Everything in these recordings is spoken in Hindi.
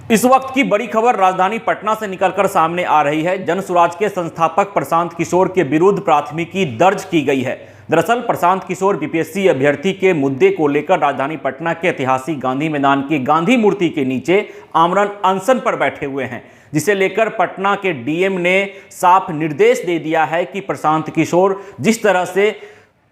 इस वक्त की बड़ी खबर राजधानी पटना से निकलकर सामने आ रही है। जनसुराज के संस्थापक प्रशांत किशोर के विरुद्ध प्राथमिकी दर्ज की गई है। दरअसल प्रशांत किशोर बीपीएससी अभ्यर्थी के मुद्दे को लेकर राजधानी पटना के ऐतिहासिक गांधी मैदान की गांधी मूर्ति के नीचे आमरण अनशन पर बैठे हुए हैं, जिसे लेकर पटना के डीएम ने साफ निर्देश दे दिया है कि प्रशांत किशोर जिस तरह से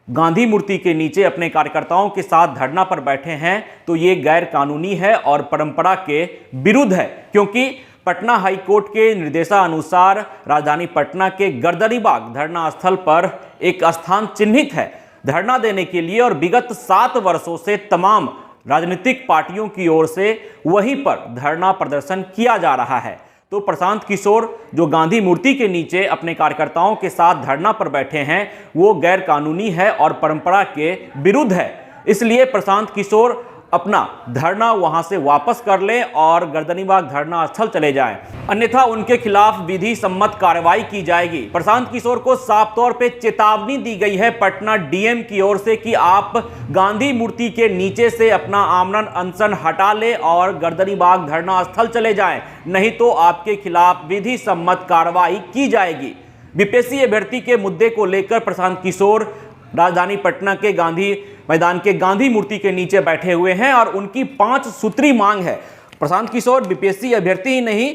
गांधी मूर्ति के नीचे अपने कार्यकर्ताओं के साथ धरना पर बैठे हैं तो ये गैर कानूनी है और परंपरा के विरुद्ध है, क्योंकि पटना हाईकोर्ट के निर्देशानुसार राजधानी पटना के गर्दनीबाग धरना स्थल पर एक स्थान चिन्हित है धरना देने के लिए और विगत 7 वर्षों से तमाम राजनीतिक पार्टियों की ओर से वहीं पर धरना प्रदर्शन किया जा रहा है। तो प्रशांत किशोर जो गांधी मूर्ति के नीचे अपने कार्यकर्ताओं के साथ धरना पर बैठे हैं वो गैर कानूनी है और परंपरा के विरुद्ध है। इसलिए प्रशांत किशोर अपना धरना वहां से वापस कर लें और गर्दनीबाग धरना स्थल चले जाएं, अन्यथा उनके खिलाफ विधि सम्मत कार्रवाई की जाएगी। प्रशांत किशोर को साफ तौर पे चेतावनी दी गई है पटना डीएम की ओर से कि आप गांधी मूर्ति के नीचे से अपना आमरण अनशन हटा लें और गर्दनीबाग धरना स्थल चले जाएं, नहीं तो आपके खिलाफ विधि सम्मत कार्रवाई की जाएगी। बीपीएससी अभ्यर्थी के मुद्दे को लेकर प्रशांत किशोर राजधानी पटना के गांधी मैदान के गांधी मूर्ति के नीचे बैठे हुए हैं और उनकी 5 सूत्री मांग है। प्रशांत किशोर बीपीएससी अभ्यर्थी ही नहीं,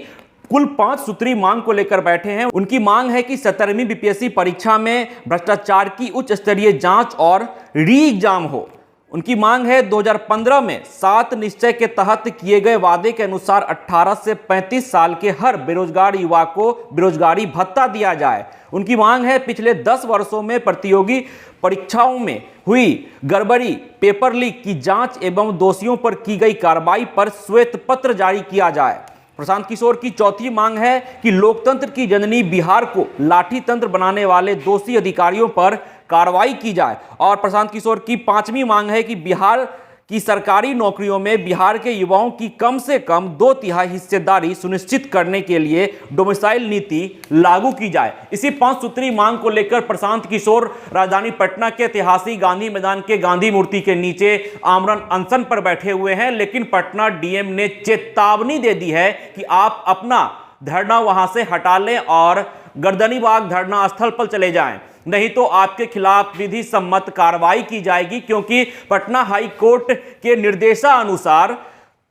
कुल 5 सूत्री मांग को लेकर बैठे हैं। उनकी मांग है कि 17वीं बीपीएससी परीक्षा में भ्रष्टाचार की उच्च स्तरीय जांच और री एग्जाम हो। उनकी मांग है 2015 में 7 निश्चय के तहत किए गए वादे के अनुसार 18 से 35 साल के हर बेरोजगार युवा को बेरोजगारी भत्ता दिया जाए। उनकी मांग है पिछले 10 वर्षों में प्रतियोगी परीक्षाओं में हुई गड़बड़ी, पेपर लीक की जांच एवं दोषियों पर की गई कार्रवाई पर श्वेत पत्र जारी किया जाए। प्रशांत किशोर की चौथी मांग है कि लोकतंत्र की जननी बिहार को लाठी तंत्र बनाने वाले दोषी अधिकारियों पर कार्रवाई की जाए। और प्रशांत किशोर की 5वीं मांग है कि बिहार की सरकारी नौकरियों में बिहार के युवाओं की कम से कम 2/3 हिस्सेदारी सुनिश्चित करने के लिए डोमिसाइल नीति लागू की जाए। इसी 5 सूत्री मांग को लेकर प्रशांत किशोर राजधानी पटना के ऐतिहासिक गांधी मैदान के गांधी मूर्ति के नीचे आमरण अनशन पर बैठे हुए हैं, लेकिन पटना डीएम ने चेतावनी दे दी है कि आप अपना धरना वहां से हटा लें और गर्दनीबाग धरना स्थल पर चले जाएं, नहीं तो आपके खिलाफ विधि सम्मत कार्रवाई की जाएगी। क्योंकि पटना हाई कोर्ट के निर्देशानुसार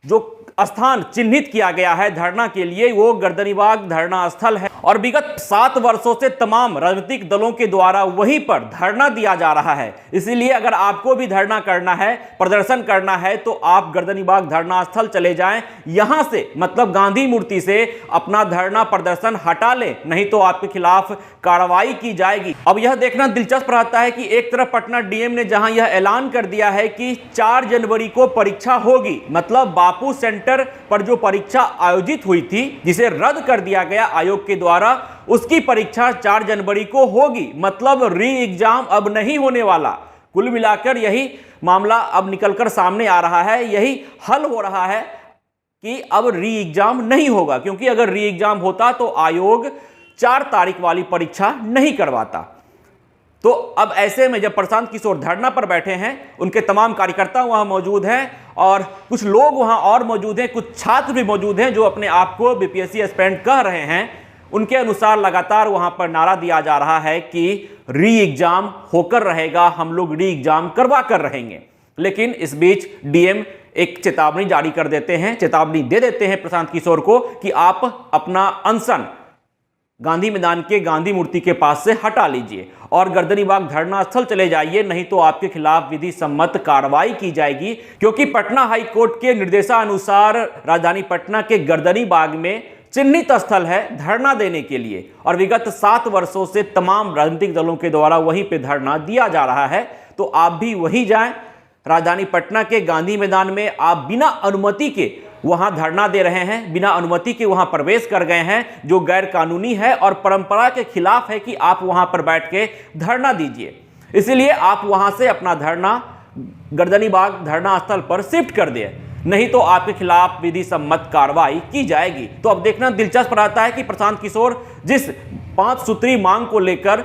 जो स्थान चिन्हित किया गया है धरना के लिए वो गर्दनीबाग धरना स्थल है और विगत 7 वर्षों से तमाम राजनीतिक दलों के द्वारा वहीं पर धरना दिया जा रहा है। इसीलिए अगर आपको भी धरना करना है, प्रदर्शन करना है तो आप गर्दनीबाग धरना स्थल चले जाएं, यहां से मतलब गांधी मूर्ति से अपना धरना प्रदर्शन हटा लें, नहीं तो आपके खिलाफ कार्रवाई की जाएगी। अब यह देखना दिलचस्प रहता है कि एक तरफ पटना डीएम ने जहां यह ऐलान कर दिया है कि 4 जनवरी को परीक्षा होगी, मतलब बापू सेंटर पर जो परीक्षा आयोजित हुई थी जिसे रद्द कर दिया गया आयोग के द्वारा, उसकी परीक्षा 4 जनवरी को होगी, मतलब री एग्जाम अब नहीं होने वाला। कुल मिलाकर यही मामला अब निकलकर सामने आ रहा है, यही हल हो रहा है कि अब री एग्जाम नहीं होगा, क्योंकि अगर री एग्जाम होता तो आयोग 4 तारीख वाली परीक्षा नहीं करवाता। तो अब ऐसे में जब प्रशांत किशोर धरना पर बैठे हैं, उनके तमाम कार्यकर्ता वहां मौजूद हैं और कुछ लोग वहां और मौजूद हैं, कुछ छात्र भी मौजूद हैं जो अपने आप को बीपीएससी एस्पिरेंट कह रहे हैं। उनके अनुसार लगातार वहां पर नारा दिया जा रहा है कि री एग्जाम होकर रहेगा, हम लोग री एग्जाम करवा कर रहेंगे। लेकिन इस बीच डीएम एक चेतावनी जारी कर देते हैं, चेतावनी दे देते हैं प्रशांत किशोर को कि आप अपना अनशन गांधी मैदान के गांधी मूर्ति के पास से हटा लीजिए और गर्दनीबाग धरना स्थल चले जाइए, नहीं तो आपके खिलाफ विधि सम्मत कार्रवाई की जाएगी। क्योंकि पटना हाई कोर्ट के निर्देशानुसार राजधानी पटना के गर्दनीबाग में चिन्हित स्थल है धरना देने के लिए और विगत 7 वर्षों से तमाम राजनीतिक दलों के द्वारा वहीं पे धरना दिया जा रहा है। तो आप भी वहीं जाएं, राजधानी पटना के गांधी मैदान में आप बिना अनुमति के वहां धरना दे रहे हैं, बिना अनुमति के वहां प्रवेश कर गए हैं, जो गैर कानूनी है और परंपरा के खिलाफ है कि आप वहां पर बैठ के धरना दीजिए। इसीलिए आप वहां से अपना धरना गर्दनीबाग धरना स्थल पर शिफ्ट कर दिए, नहीं तो आपके खिलाफ विधि सम्मत कार्रवाई की जाएगी। तो अब देखना दिलचस्प रहता है कि प्रशांत किशोर जिस 5 सूत्री मांग को लेकर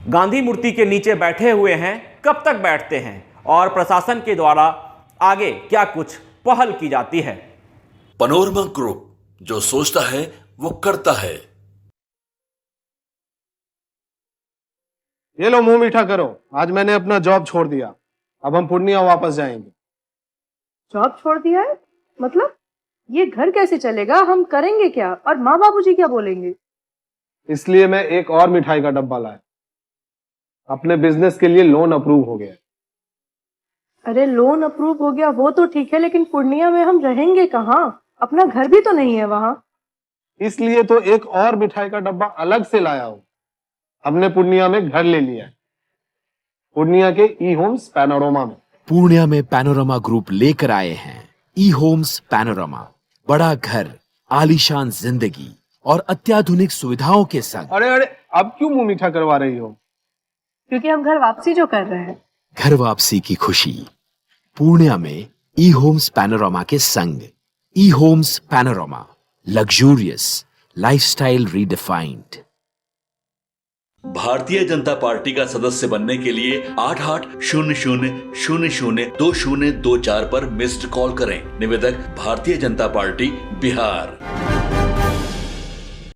गांधी मूर्ति के नीचे बैठे हुए हैं, कब तक बैठते हैं और प्रशासन के द्वारा आगे क्या कुछ पहल की जाती है। पनोरमा ग्रुप जो सोचता है वो करता है। ये लो मुंह मीठा करो, आज मैंने अपना जॉब छोड़ दिया। अब हम पूर्णिया वापस जाएंगे। जॉब छोड़ दिया है? मतलब ये घर कैसे चलेगा? हम करेंगे क्या? और माँ बाबूजी क्या बोलेंगे? इसलिए मैं एक और मिठाई का डब्बा लाया। अपने बिजनेस के लिए लोन अप्रूव हो गया। अरे लोन अप्रूव हो गया वो तो ठीक है, लेकिन पूर्णिया में हम रहेंगे कहाँ? अपना घर भी तो नहीं है वहां। इसलिए तो एक और मिठाई का डब्बा अलग से लाया हूं। हमने पूर्णिया में घर ले लिया है, पूर्णिया के ई होम्स पैनोरमा में। पूर्णिया में पैनोरमा ग्रुप लेकर आए हैं ई होम्स पैनोरमा। बड़ा घर, आलीशान जिंदगी और अत्याधुनिक सुविधाओं के संग। अरे अरे, अब क्यों मुंह मीठा करवा रही हो? क्योंकि हम घर वापसी जो कर रहे हैं। घर वापसी की खुशी पूर्णिया में ई होम्स पैनोरमा के संग। ई homes panorama, luxurious lifestyle redefined. Bharatiya Janata party का सदस्य बनने के लिए 8800002024 पर मिस्ड कॉल करें। निवेदक भारतीय जनता पार्टी बिहार।